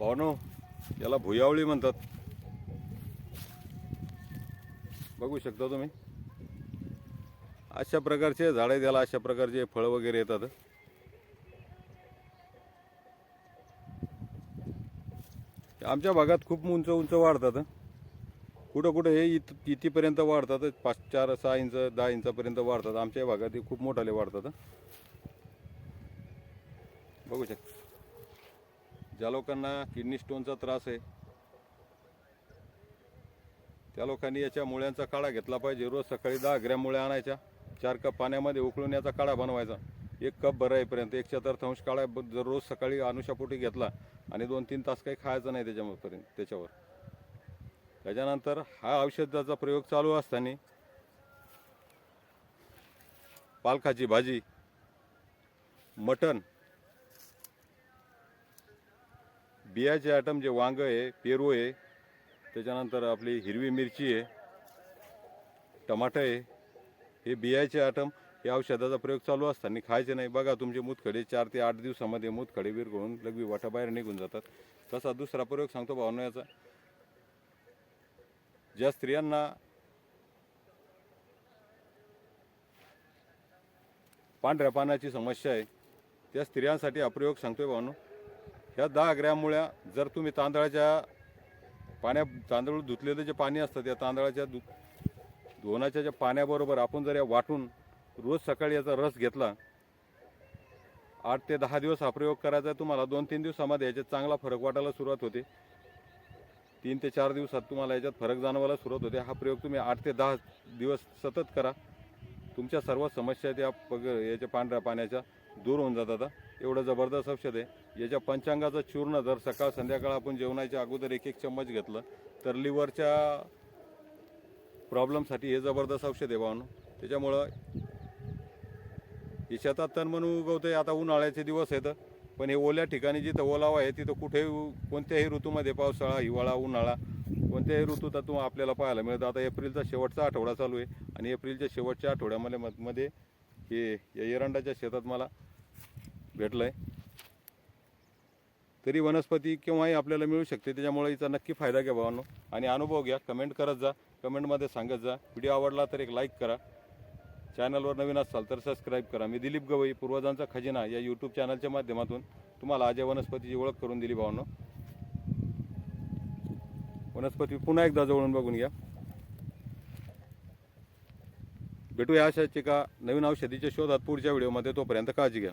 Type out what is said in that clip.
भावनो, याला भुयावळी म्हणतात. बघू शकता तुम्ही, अशा प्रकारचे झाडे, त्याला अशा प्रकारचे फळ वगैरे येतात. आमच्या भागात खूप उंच उंच वाढतात. कुठं कुठं हे इथपर्यंत वाढतात, 5, 4, 6 इंच 10 इंचापर्यंत वाढतात. आमच्या भागात हे खूप मोठाले वाढतात. बघू शकता, ज्या लोकांना किडनी स्टोनचा त्रास आहे त्या लोकांनी याच्या मुळ्यांचा काढा घेतला पाहिजे. रोज सकाळी 10 ग्रॅम मुळ्या आणायच्या, 4 कप पाण्यामध्ये उकळून याचा काढा बनवायचा. 1 कप भरायपर्यंत 1/4 काढा जर रोज सकाळी अनुशापोटी घेतला आणि 2-3 तास काही खायचं नाही त्याच्यावर. त्याच्यानंतर हा औषधाचा प्रयोग चालू असताना पालकाची भाजी, मटण, बियाचे आयटम जे वांग आहे, पेरू आहे, त्याच्यानंतर आपली हिरवी मिरची आहे, टमाटर आहे, हे बियाचे आयटम हे औषधाचा प्रयोग चालू असताना खायचे नाही. बघा, तुमचे मूतखडे 4 ते 8 दिवसामध्ये मूतखडे विरघळून लगवी वाटाबाहेर निघून जातात. तसा दुसरा प्रयोग सांगतो भावनो याचा. ज्या स्त्रियांना पांढऱ्या पाण्याची समस्या आहे त्या स्त्रियांसाठी हा प्रयोग सांगतोय भावनो. ह्या 10 ग्रॅम मुळ्या जर तुम्ही तांदूळ धुतलेलं जे पाणी असतं त्या तांदळाच्या धुवण्याच्या ज्या पाण्याबरोबर आपण जर या वाटून रोज सकाळी याचा रस घेतला, 8 ते 10 दिवस हा प्रयोग करायचा. तुम्हाला 2-3 दिवसामध्ये याच्यात चांगला फरक वाटायला सुरुवात होते. 3 ते 4 दिवसात तुम्हाला याच्यात फरक जाणवायला सुरुवात होते. हा प्रयोग तुम्ही 8 ते 10 दिवस सतत करा. तुमच्या सर्व समस्या त्या याच्या पांढऱ्या पाण्याच्या दूर होऊन जातात. एवढं जबरदस्त औषध आहे. याच्या पंचांगाचं चूर्ण जर सकाळ संध्याकाळ आपण जेवणाच्या अगोदर 1-1 चम्मच घेतलं तर लिव्हरच्या प्रॉब्लेमसाठी हे जबरदस्त औषध आहे भावनो. त्याच्यामुळं हे शेतात तण म्हणून उगवतंय. आता उन्हाळ्याचे दिवस आहेत, पण हे ओल्या ठिकाणी जिथं ओलावा आहे तिथं कुठेही कोणत्याही ऋतूमध्ये, पावसाळा, हिवाळा, उन्हाळा, कोणत्याही ऋतूत आपल्याला पाहायला मिळतं. आता एप्रिलचा शेवटचा आठवडा चालू आहे आणि एप्रिलच्या शेवटच्या आठवड्यामध्ये हे या एरंडाच्या शेतात मला भेटलं आहे. तरी वनस्पती केव्हाही आपल्याला मिळू शकते. त्याच्यामुळे हिचा नक्की फायदा घ्या भावांनो आणि अनुभव घ्या. कमेंट करत जा, कमेंटमध्ये सांगत जा. व्हिडिओ आवडला तर एक लाईक करा. चॅनलवर नवीन असाल तर सबस्क्राईब करा. मी दिलीप गवई, पूर्वजांचा खजिना या यूट्यूब चॅनलच्या माध्यमातून तुम्हाला आज या वनस्पतीची ओळख करून दिली भावांनो. वनस्पती पुन्हा एकदा जवळून बघून घ्या. भेटूया अशाच एका नवीन औषधीच्या शोधात पुढच्या व्हिडिओमध्ये. तोपर्यंत काळजी घ्या.